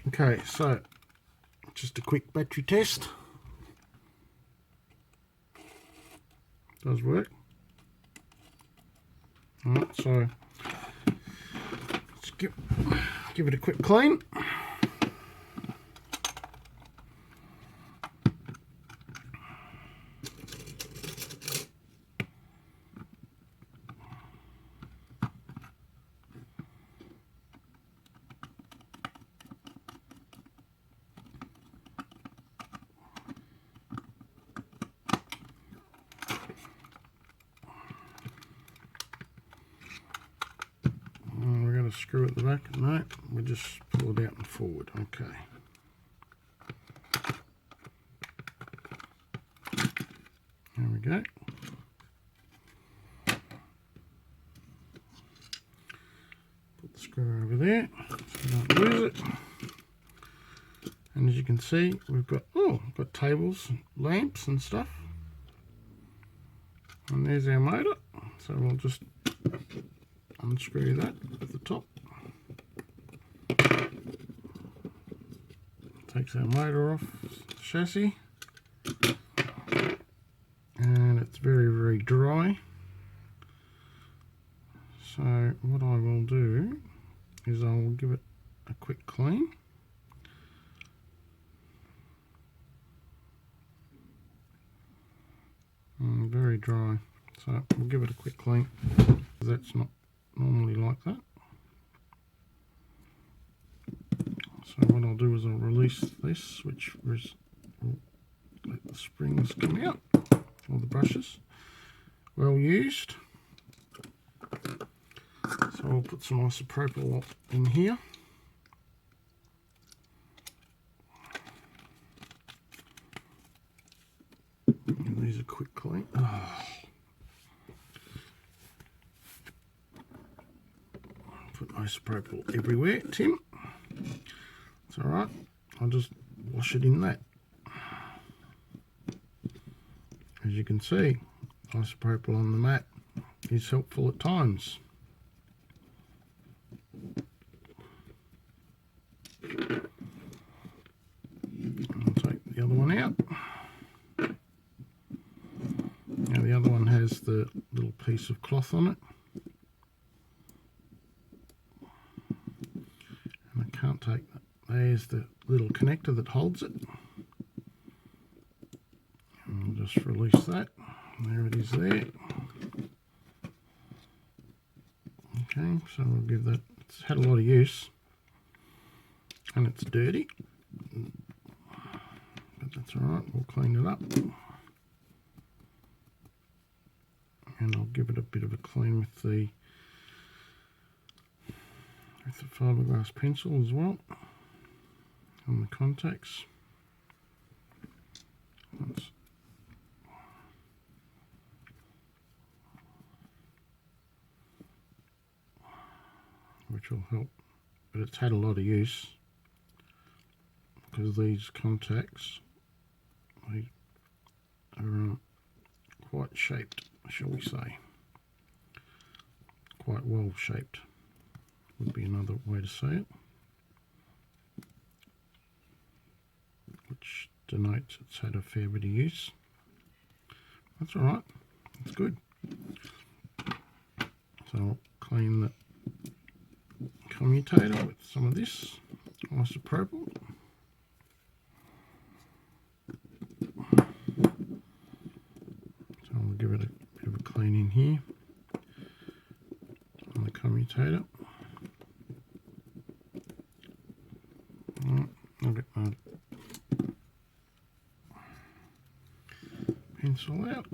Okay, so just a quick battery test. Does work. Alright, so let's give it a quick clean. Screw at the back. No, we just pull it out and forward. Okay. There we go. Put the screw over there so we don't lose it. And as you can see, we've got tables, lamps and stuff. And there's our motor. So we'll just unscrew that at the top. Takes our motor off the chassis. And it's very, very dry. So what I will do is I will give it a quick clean. Very dry. So we'll give it a quick clean. That's not normally like that. So what I'll do is I'll release this, which will let the springs come out, or the brushes. Well used. So I'll put some isopropyl in here. And these are quick clean. Put isopropyl everywhere, Tim. It's alright, I'll just wash it in that. As you can see, isopropyl on the mat is helpful at times. I'll take the other one out. Now the other one has the little piece of cloth on it. And I can't take that. There's the little connector that holds it. And I'll just release that. There it is there. Okay, so we'll give that, it's had a lot of use. And it's dirty. But that's alright, we'll clean it up. And I'll give it a bit of a clean with the fiberglass pencil as well. On the contacts. Which will help, but it's had a lot of use because these contacts are quite shaped, shall we say. Quite well shaped would be another way to say it. Which denotes it's had a fair bit of use. That's alright, it's good. So I'll clean the commutator with some of this isopropyl. So I'll give it a bit of a clean in here on the commutator. I'll get my pencil out.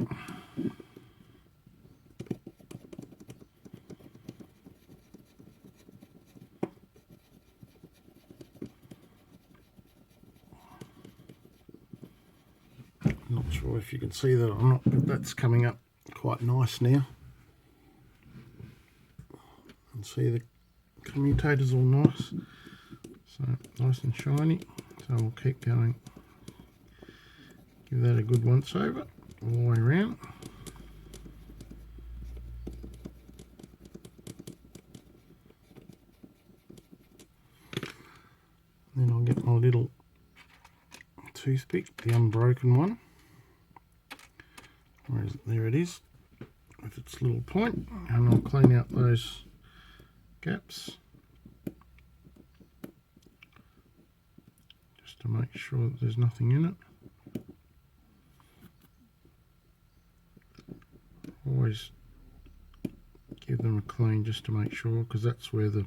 Not sure if you can see that or not, but that's coming up quite nice now. And see the commutator's all nice. So nice and shiny. So we'll keep going. Give that a good once over all the way around. toothpick, the unbroken one. Where is it? There it is, with its little point, and I'll clean out those gaps just to make sure that there's nothing in it. Always give them a clean just to make sure, because that's where the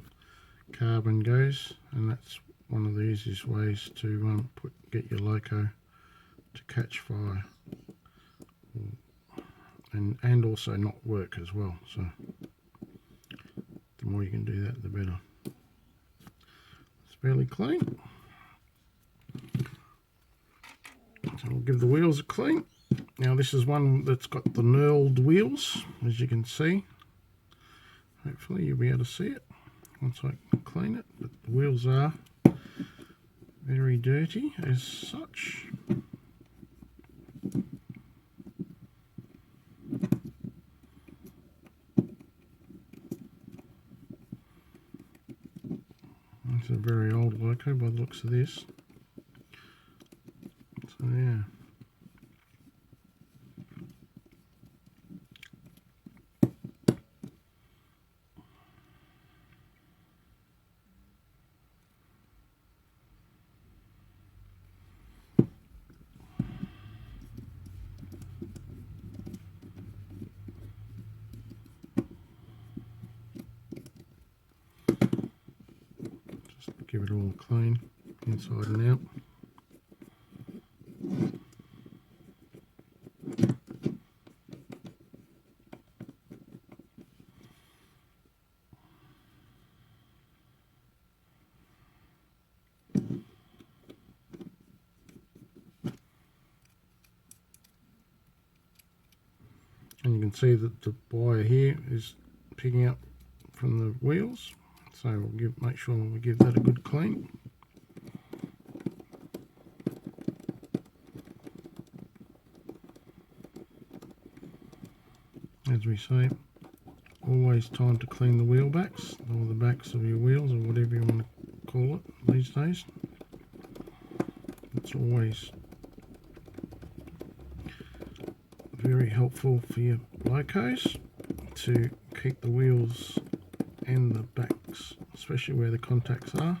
carbon goes, and that's one of the easiest ways to get your loco to catch fire and also not work as well. So the more you can do that, the better. It's fairly clean, so we'll give the wheels a clean. Now this is one that's got the knurled wheels, as you can see. Hopefully you'll be able to see it once I clean it, but the wheels are very dirty as such. It's a very old loco by the looks of this. So yeah. Give it all clean inside and out. And you can see that the wire here is picking up from the wheels. So we'll make sure we give that a good clean. As we say, always time to clean the wheel backs, or the backs of your wheels, or whatever you want to call it these days. It's always very helpful for your locos to keep the wheels and the backs, especially where the contacts are.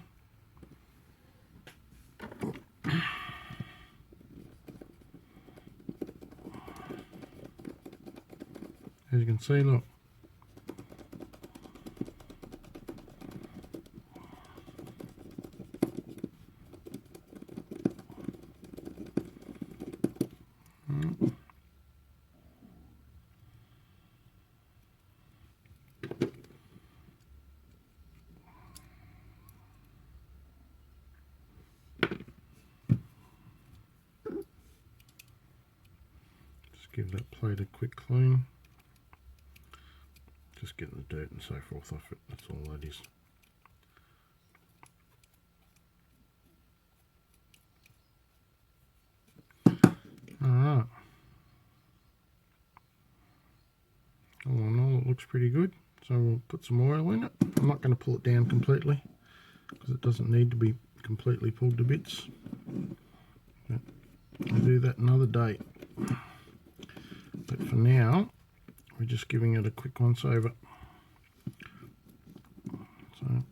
As you can see, look. Give that plate a quick clean. Just get the dirt and so forth off it, that's all that is. Alright. All in all, it looks pretty good. So we'll put some oil in it. I'm not going to pull it down completely, because it doesn't need to be completely pulled to bits. But I'll do that another day. But for now, we're just giving it a quick once over. So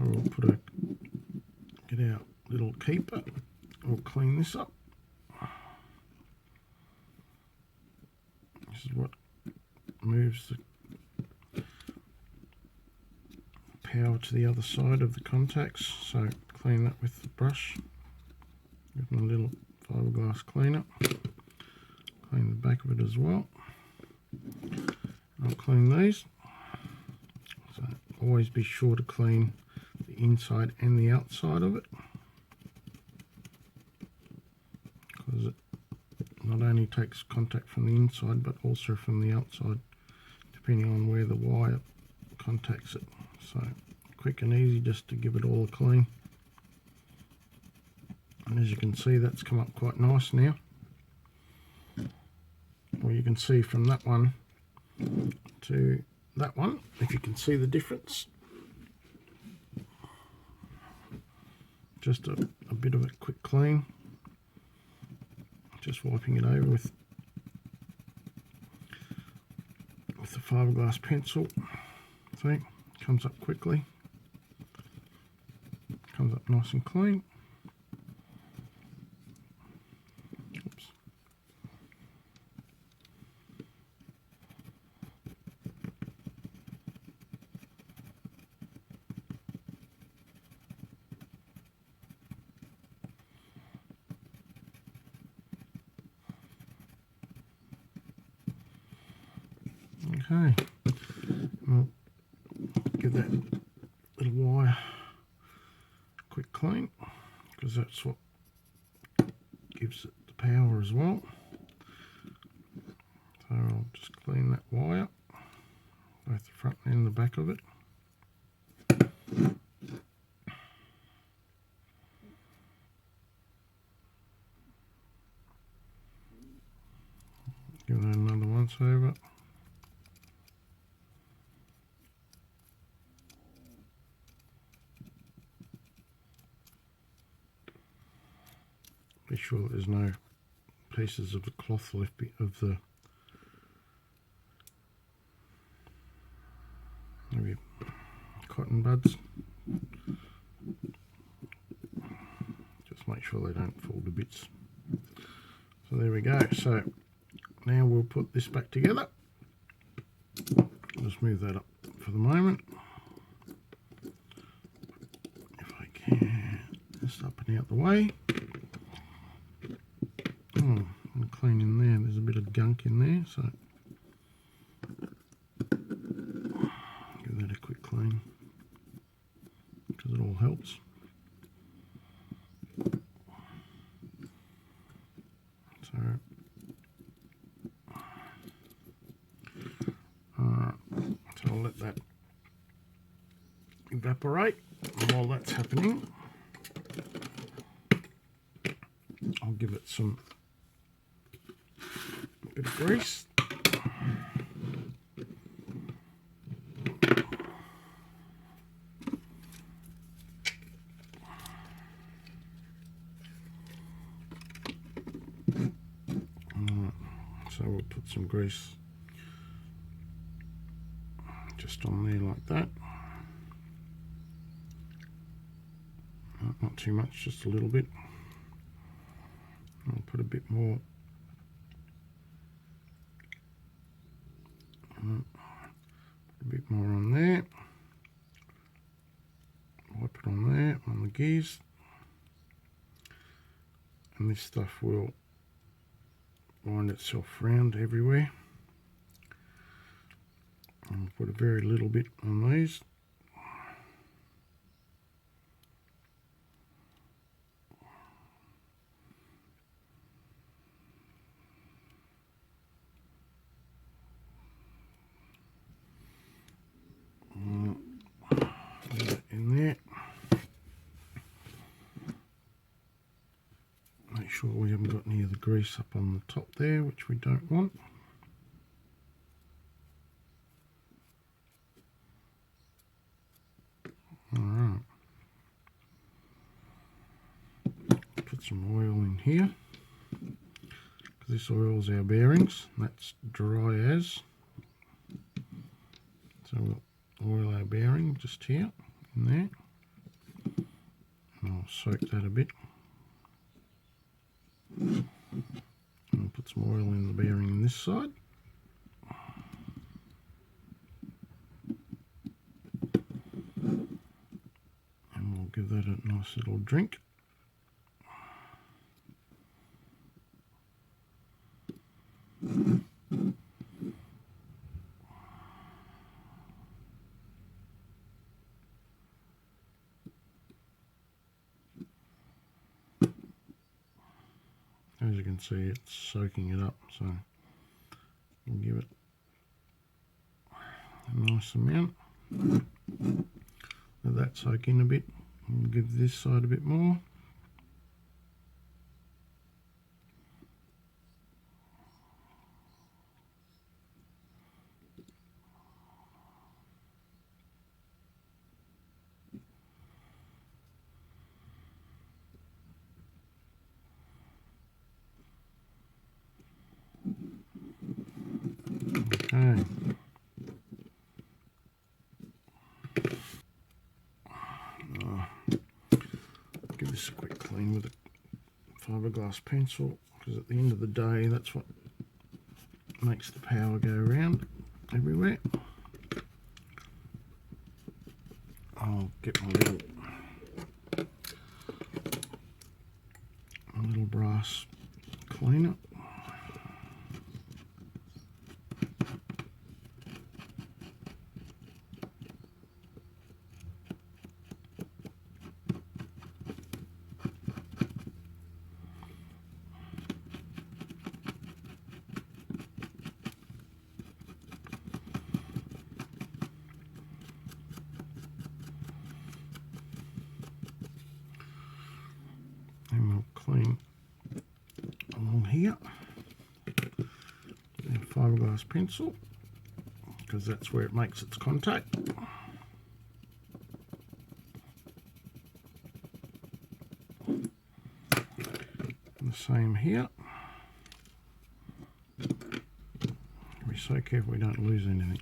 we'll get our little keeper. We'll clean this up. This is what moves the power to the other side of the contacts. So clean that with the brush. Give them a little fiberglass cleaner. Clean the back of it as well. I'll clean these. So always be sure to clean the inside and the outside of it, because it not only takes contact from the inside but also from the outside, depending on where the wire contacts it. So quick and easy just to give it all a clean. And as you can see, that's come up quite nice now. Well, you can see from that one to that one, if you can see the difference. Just a bit of a quick clean. Just wiping it over with the fiberglass pencil. See, comes up quickly. Comes up nice and clean. Oops. Okay, we'll give that little wire a quick clean, because that's what gives it the power as well. So I'll just clean that wire, both the front and the back of it. Give that another once over. Be sure that there's no pieces of the cloth left of the maybe cotton buds. Just make sure they don't fall to bits. So there we go. So now we'll put this back together. Just move that up for the moment. If I can, just up and out the way. Oh, and clean in there. There's a bit of gunk in there, so give that a quick clean, because it all helps. So, so I'll let that evaporate. And while that's happening, I'll give it some bit of grease. So we'll put some grease just on there like that. Not too much, just a little bit. I'll put a bit more. A bit more on there. Wipe it on there, on the gears. And this stuff will wind itself round everywhere. And put a very little bit on these. In there. Make sure we haven't got any of the grease up on the top there, which we don't want. Alright. Put some oil in here, because this oil is our bearings. That's dry as. So we'll oil our bearing just here, in there. And I'll soak that a bit. And I'll put some oil in the bearing on this side. And we'll give that a nice little drink. As you can see, it's soaking it up, so we'll give it a nice amount. Let that soak in a bit and give this side a bit more. Okay. Give this a quick clean with a fiberglass pencil, because at the end of the day that's what makes the power go around everywhere. I'll get my little brass cleaner. And we'll clean along here. And fiberglass pencil, because that's where it makes its contact. And the same here. Be so careful we don't lose anything.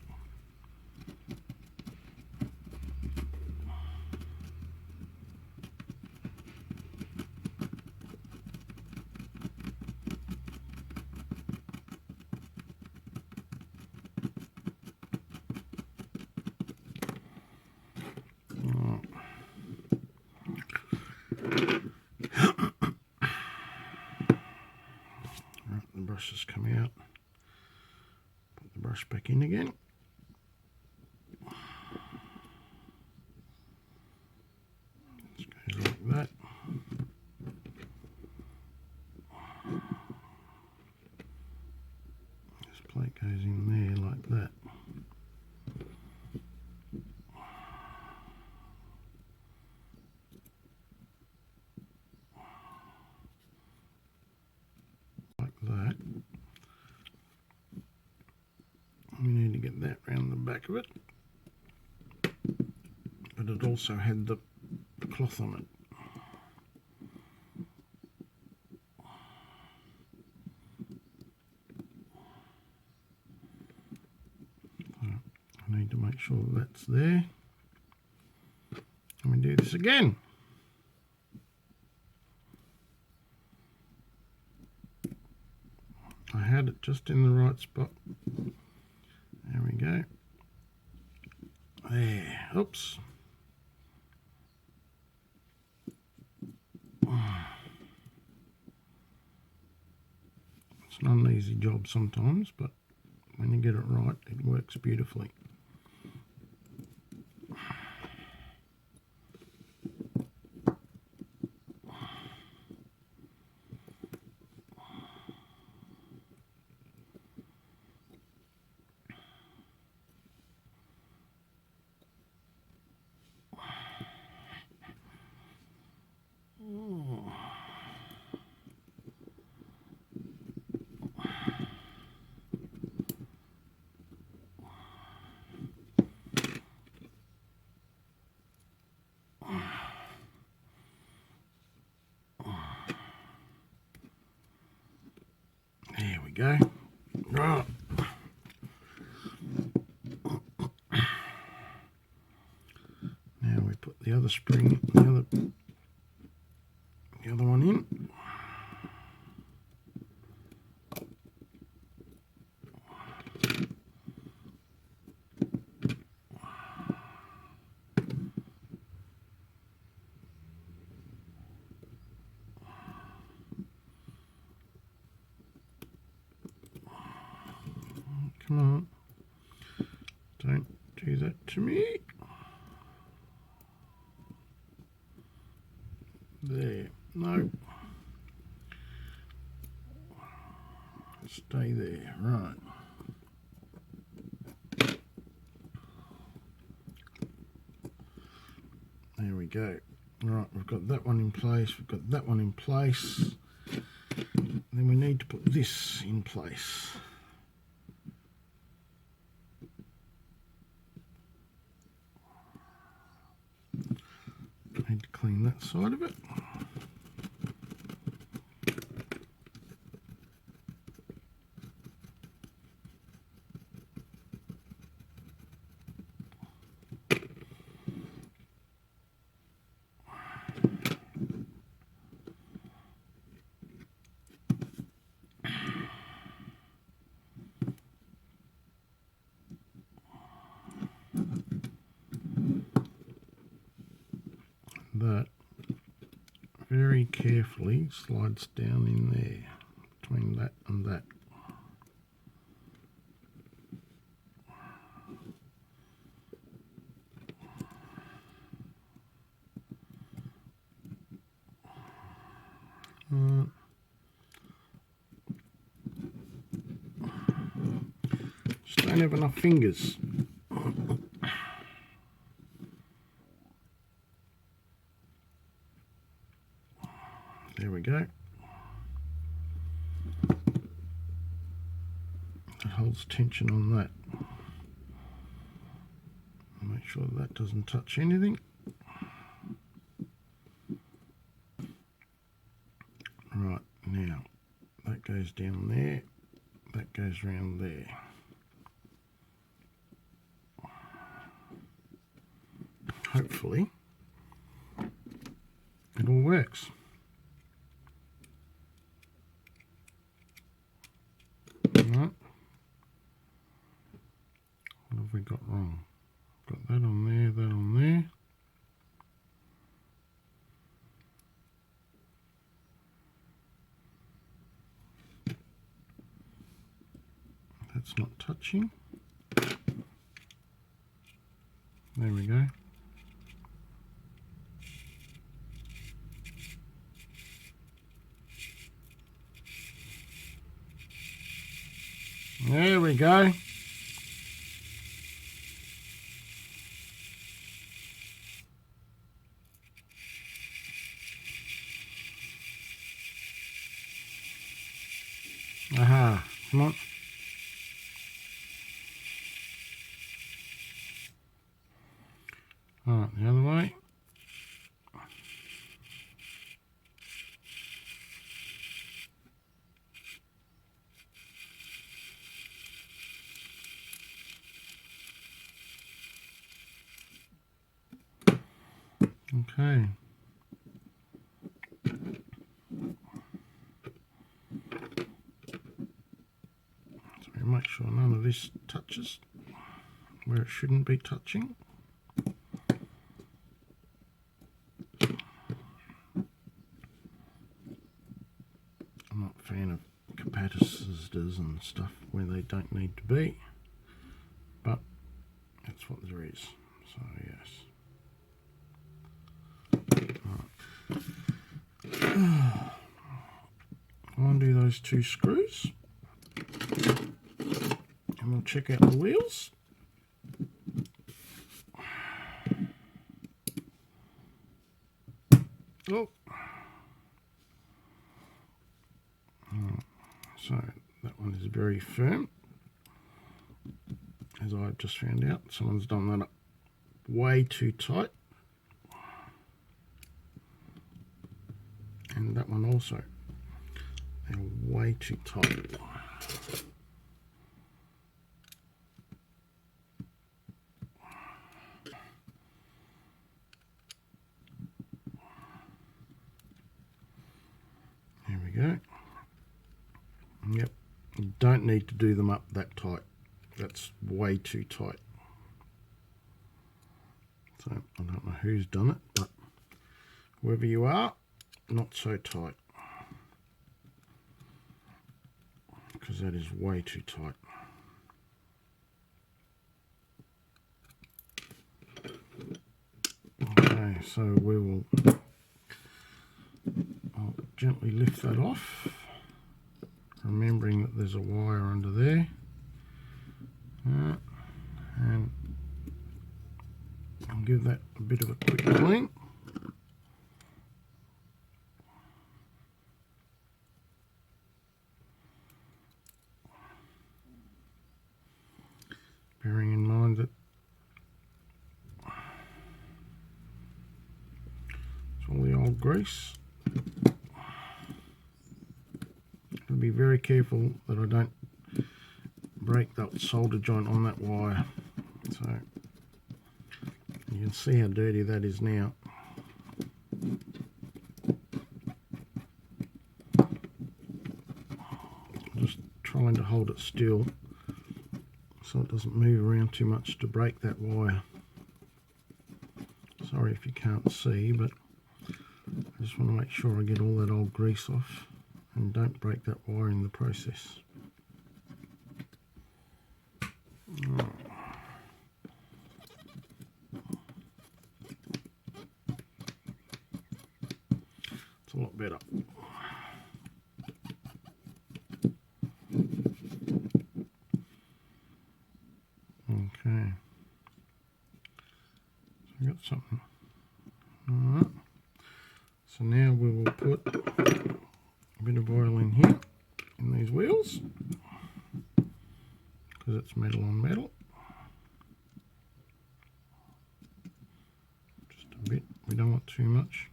Brushes come out, put the brush back in again. Just goes like that. This plate goes in there like that. Like that. We need to get that round the back of it, but it also had the cloth on it. So I need to make sure that's there. And we do this again. I had it just in the right spot. There we go. There. Oops. It's not an easy job sometimes, but when you get it right, it works beautifully. There we go. Right. Now we put the other spring, the other one in. Come on. Don't do that to me. There. No. Stay there. Right. There we go. Right, we've got that one in place, we've got that one in place. Then we need to put this in place. Need to clean that side of it. That very carefully slides down in there between that and that. Just don't have enough fingers. There we go. That holds tension on that. Make sure that doesn't touch anything. Right, now that goes down there, that goes round there. Hopefully it all works. Right. What have we got wrong? Got that on there, that on there. That's not touching. There we go. There we go. Aha, come on. Alright, the other way. Okay. So we make sure none of this touches where it shouldn't be touching. I'm not a fan of capacitors and stuff where they don't need to be, but that's what there is. So yes. Undo those two screws and we'll check out the wheels. Oh, so that one is very firm, as I've just found out. Someone's done that up way too tight, and that one also, they're way too tight. There we go. Yep, you don't need to do them up that tight. That's way too tight. So I don't know who's done it, but whoever you are, not so tight, because that is way too tight. Okay, so we will, I'll gently lift that off, remembering that there's a wire under there, and I'm give that a bit of a quick clean. Bearing in mind that it's all the old grease. I'll be very careful that I don't break that solder joint on that wire. So you can see how dirty that is now. Just trying to hold it still so it doesn't move around too much to break that wire. Sorry if you can't see, but I just want to make sure I get all that old grease off and don't break that wire in the process. It's a lot better. Okay, so we got something. Alright, so now we will put a bit of oil in here, in these wheels, because it's metal on metal. Just a bit, we don't want too much,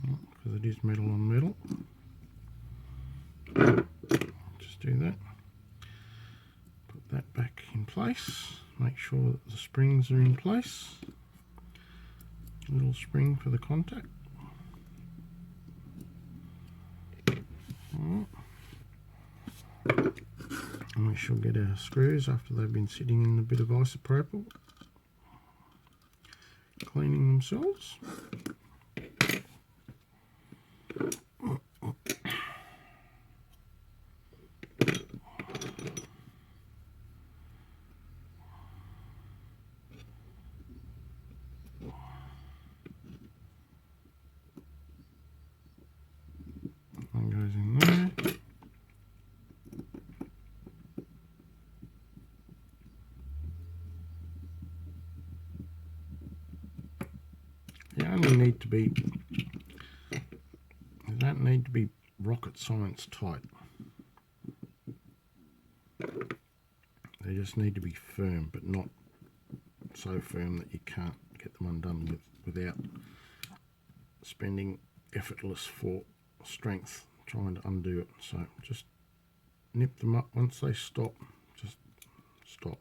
because it is metal on metal. Just do that. Put that back in place. Make sure that the springs are in place. A little spring for the contact. And we shall get our screws after they've been sitting in a bit of isopropyl, cleaning themselves. One goes in there. You only need to be, you don't need to be rocket science tight. They just need to be firm, but not so firm that you can't get them undone without spending effortless strength trying to undo it. So just nip them up. Once they stop, just stop.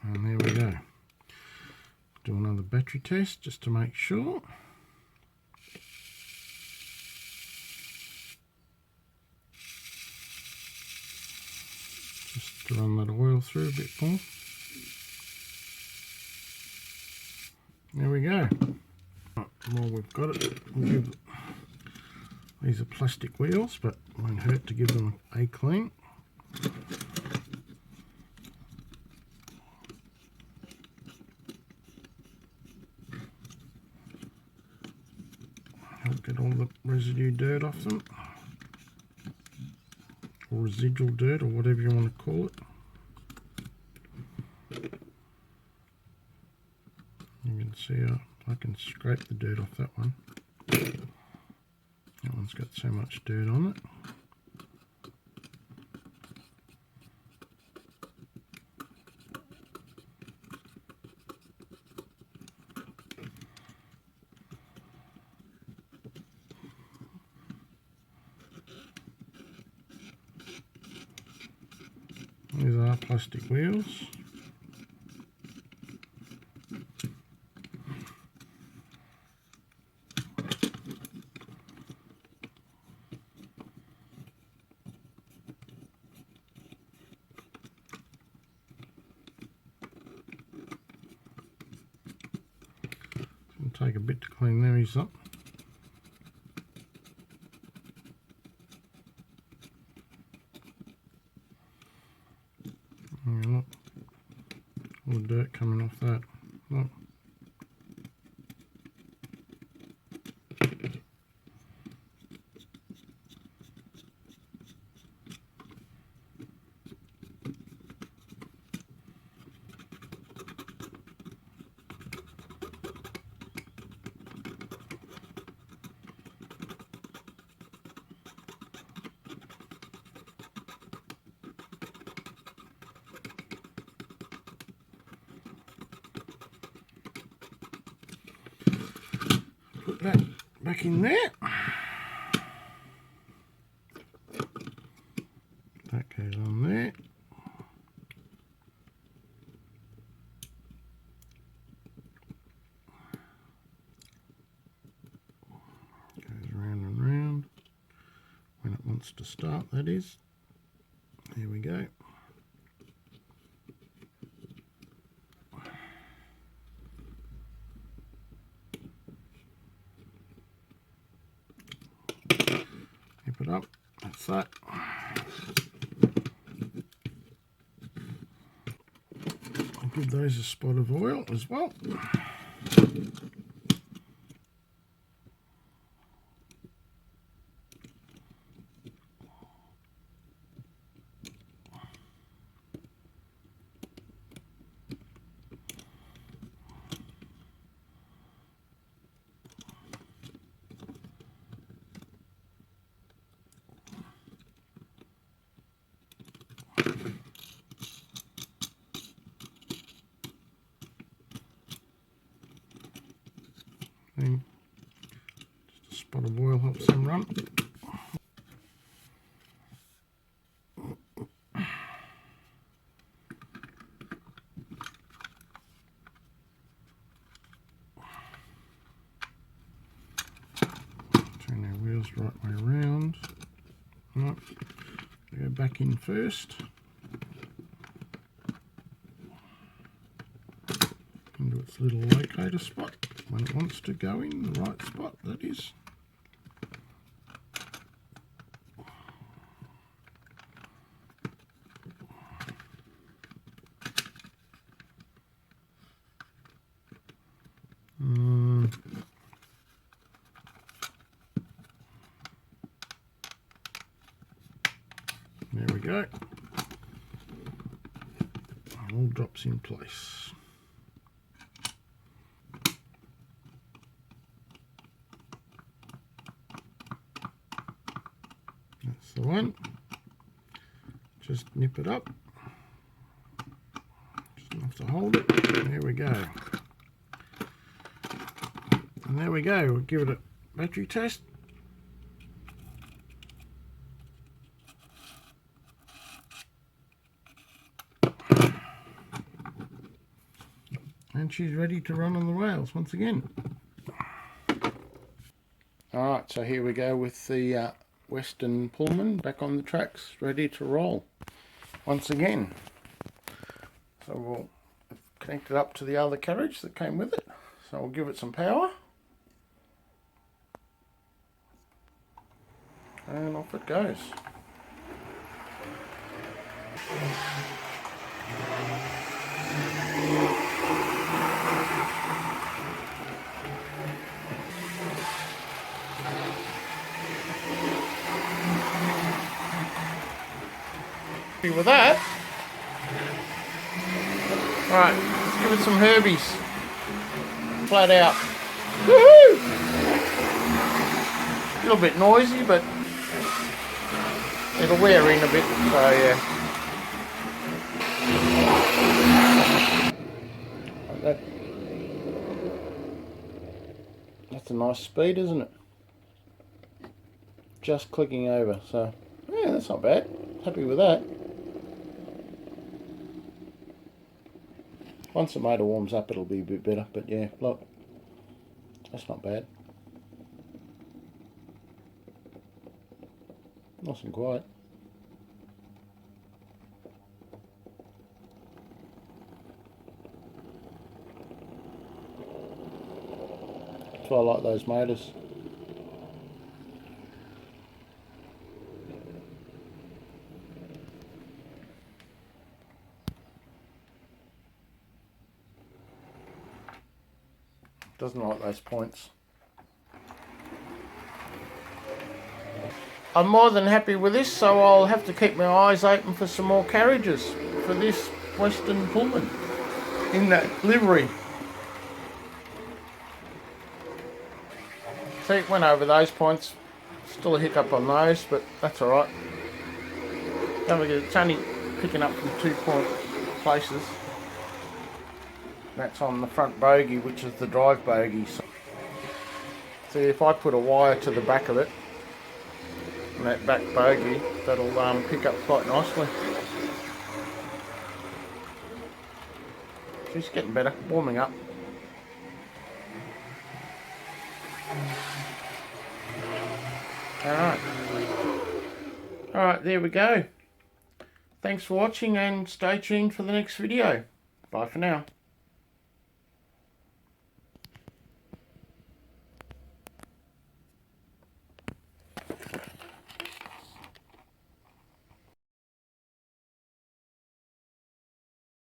And there we go. Do another battery test just to make sure. Just to run that oil through a bit more. There we go. Well, we've got it. We'll give, these are plastic wheels, but it won't hurt to give them a clean. Help get all the residue dirt off them, or residual dirt, or whatever you want to call it. You can see I can scrape the dirt off that one. That one's got so much dirt on it. These are plastic wheels. It'll take a bit to clean these up. Look, all the dirt coming off that. Look. put that back in there. That goes on there. Goes round and round. When it wants to start, that is. There we go. Nip it up. That's that. I'll give those a spot of oil as well. Just a spot of oil helps them run. Turn our wheels the right way around. Right. Go back in first. Into its little locator spot when it wants to go in the right spot, that is. There we go. It all drops in place. That's the one. Just nip it up. Just enough to hold it. There we go. And there we go. We'll give it a battery test. And she's ready to run on the rails once again. Alright, so here we go with the Western Pullman back on the tracks, ready to roll once again. So we'll connect it up to the other carriage that came with it. So we'll give it some power. And off it goes. With that, right, let's give it some Herbies, flat out. Woohoo! A little bit noisy, but it'll wear in a bit, so yeah. Like that's a nice speed, isn't it? Just clicking over, so yeah, that's not bad. Happy with that. Once the motor warms up, it'll be a bit better, but yeah, look, that's not bad. Nice and quiet. That's why I like those motors. Doesn't like those points. I'm more than happy with this, so I'll have to keep my eyes open for some more carriages for this Western Pullman in that livery. See, it went over those points. Still a hiccup on those, but that's alright. It's only picking up from 2 point places. That's on the front bogie, which is the drive bogie. See, if I put a wire to the back of it, and that back bogie, that'll pick up quite nicely. She's getting better, warming up. Alright, there we go. Thanks for watching and stay tuned for the next video. Bye for now.